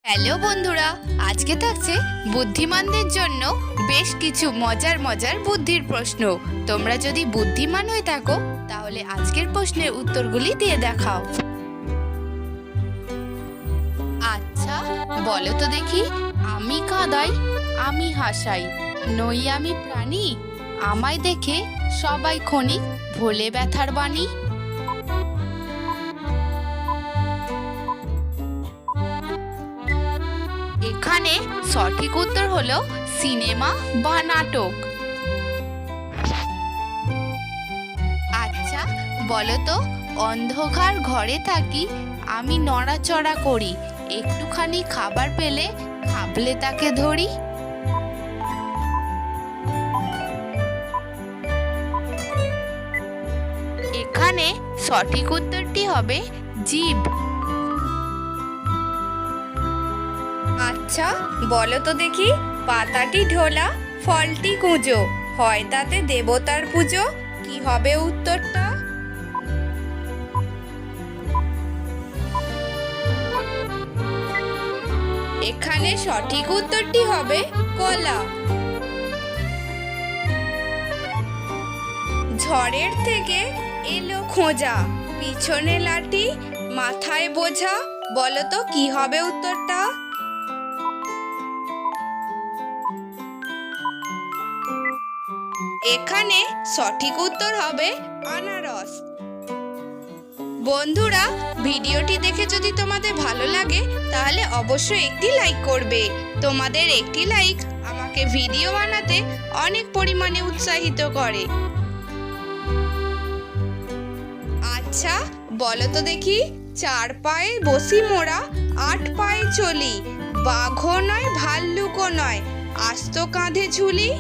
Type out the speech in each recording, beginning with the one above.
Hello বন্ধুরা, আজকে থাকছে বুদ্ধিমানদের জন্য বেশ কিছু মজার মজার বুদ্ধির প্রশ্ন। তোমরা যদি বুদ্ধিমান হয়ে থাকো তাহলে আজকের প্রশ্নের উত্তরগুলি দিয়ে দেখাও। আচ্ছা বলো তো দেখি, আমি কাঁদাই আমি হাসাই, নই আমি প্রাণী, আমায় দেখে সবাই ক্ষণিক ভোলে ব্যথার বাণী। এখানে সঠিক উত্তর হলো সিনেমা বা নাটক। আচ্ছা বলো তো, অন্ধকার ঘরে থাকি আমি নড়াচড়া করি, একটুখানি খাবার পেলে খাবলে তাকে ধরি। এখানে সঠিক উত্তরটি হবে জীব। আচ্ছা বলো তো দেখি, পাতাটি ঢোলা ফলটি কুঁজো, হয় তাতে দেবতার পুজো, কি হবে উত্তরটা? এখানে সঠিক উত্তরটি হবে কলা। ঝড়ের থেকে এলো খোঁজা, পিছনে লাঠি মাথায় বোঝা, বলো তো কি হবে উত্তরটা? এখানে সঠিক উত্তর হবে আনারস। বন্ধুরা, ভিডিওটি দেখে যদি তোমাদের ভালো লাগে তাহলে অবশ্যই একটি লাইক করবে। তোমাদের একটি লাইক আমাকে ভিডিও বানাতে অনেক পরিমাণে উৎসাহিত করে। আচ্ছা বলো তো দেখি, 4 পায়ে বসি মোরা 8 পায়ে চলি, বাঘও নয় ভাল্লুকও নয়, আস্ত কাঁধে ঝুলি।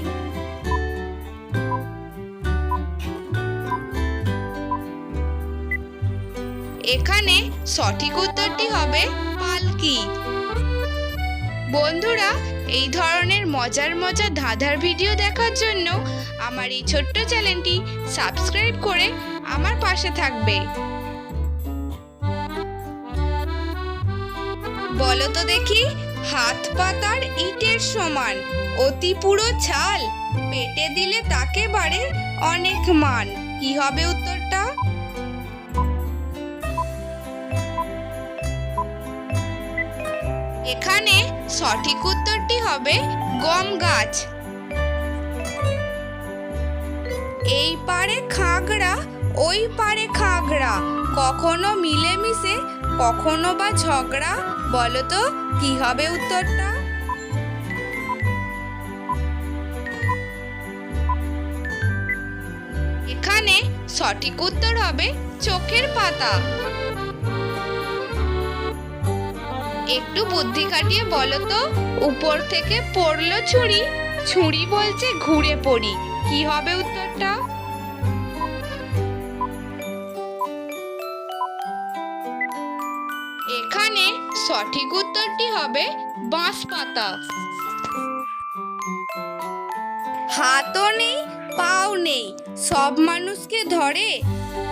এখানে সঠিক উত্তরটি হবে পালকি। বন্ধুরা, এই ধরনের মজার মজার ধাঁধার ভিডিও দেখার জন্য আমার এই ছোট্ট চ্যানেলটি সাবস্ক্রাইব করে আমার পাশে থাকবে। বলো তো দেখি, হাত পাতার ইটের সমান, অতি পুরো ছাল, পেটে দিলে তাকে বাড়ে অনেক মান, কি হবে উত্তরটা? এখানে সঠিক উত্তরটি হবে গম গাছ। এই পারে খাগড়া ওই পারে খাগড়া, কখনো মিলেমিশে কখনো বা ঝগড়া, বলো তো কি হবে উত্তরটা? এখানে সঠিক উত্তর হবে চোখের পাতা। একটু বুদ্ধি খাটিয়ে বলো তো, উপর থেকে পড়লো ছুরি, ছুরি বলছে ঘুরে পড়ি, কি হবে উত্তরটা? এখানে সঠিক উত্তরটি হবে বাঁশ পাতা। হাতও নেই পাও নেই, সব মানুষকে ধরে,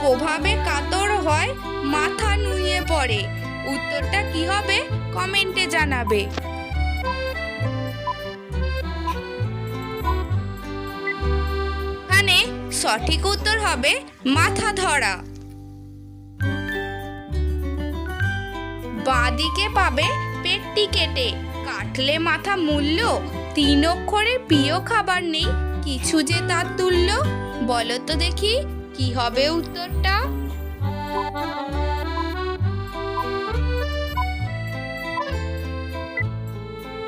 প্রভাবে কাতর হয় মাথা নুয়ে পড়ে, উত্তরটা কি হবে কমেন্টে জানাবে। এখানে সঠিক উত্তর হবে মাথা ধরা। বাঁদিকে পাবে পেটটি কেটে, কাটলে মাথা মূল্য, 3 অক্ষরে প্রিয় খাবার নেই কিছু যে তার তুল্য, বলো তো দেখি কি হবে উত্তরটা?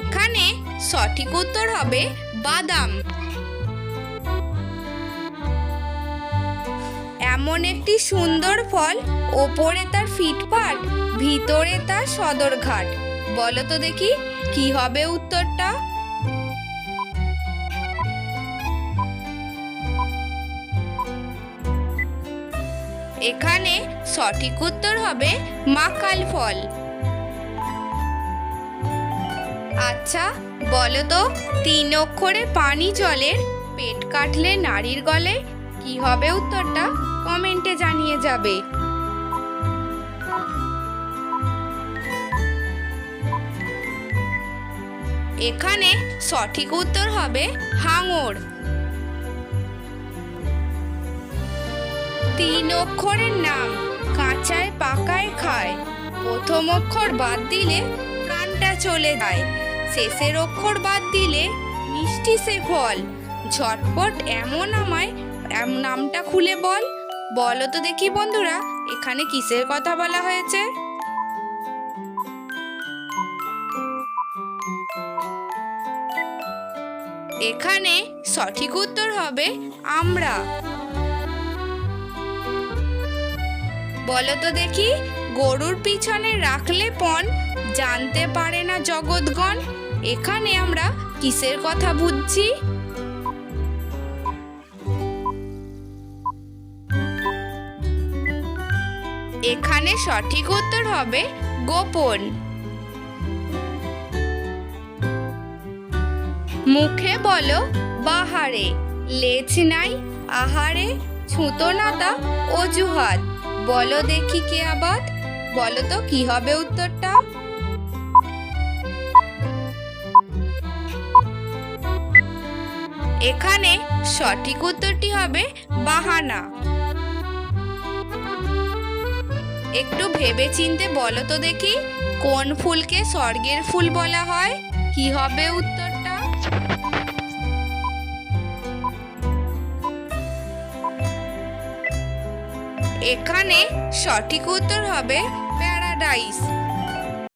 এখানে সঠিক উত্তর হবে বাদাম। এমন একটি সুন্দর ফল, ওপরে তার ফিটফাট, ভিতরে তার সদরঘাট, বলো তো দেখি কি হবে উত্তরটা? এখানে সঠিক উত্তর হবে মাকাল ফল। আচ্ছা বলো তো, 3 অক্ষরে পানি জলের, পেট কাটলে নারীর গলে, কি হবে উত্তরটা কমেন্টে জানিয়ে যাবে। এখানে সঠিক উত্তর হবে হাঙর। 3 অক্ষরের নাম কাঁচায় পাকায় খায়, প্রথম অক্ষর বাদ দিলে প্রাণটা চলে যায়, শেষের অক্ষর বাদ দিলে মিষ্টি সে ফল, ঝটপট এমন আমায় নামটা খুলে বল। বলো তো দেখি বন্ধুরা, এখানে কিসের কথা বলা হয়েছে? এখানে সঠিক উত্তর হবে আমরা। বলো তো দেখি, গরুর পিছনে রাখলে পণ, জানতে পারে না জগৎগণ। এখানে আমরা কিসের কথা বুঝছি? এখানে সঠিক উত্তর হবে গোপন। মুখে বলো বাহারে, লেজ নাই আহারে, ছুতো নাতা অজুহাত। বলো দেখি কে আবাদ। বলো তো কি হবে উত্তরটা? এখানে সঠিক উত্তরটি হবে বাহানা। একটু ভেবে চিনতে বলো তো দেখি, কোন ফুলকে স্বর্গের ফুল বলা হয়? কি হবে উত্তরটা? এখানে সঠিক উত্তর হবে প্যারাডাইস।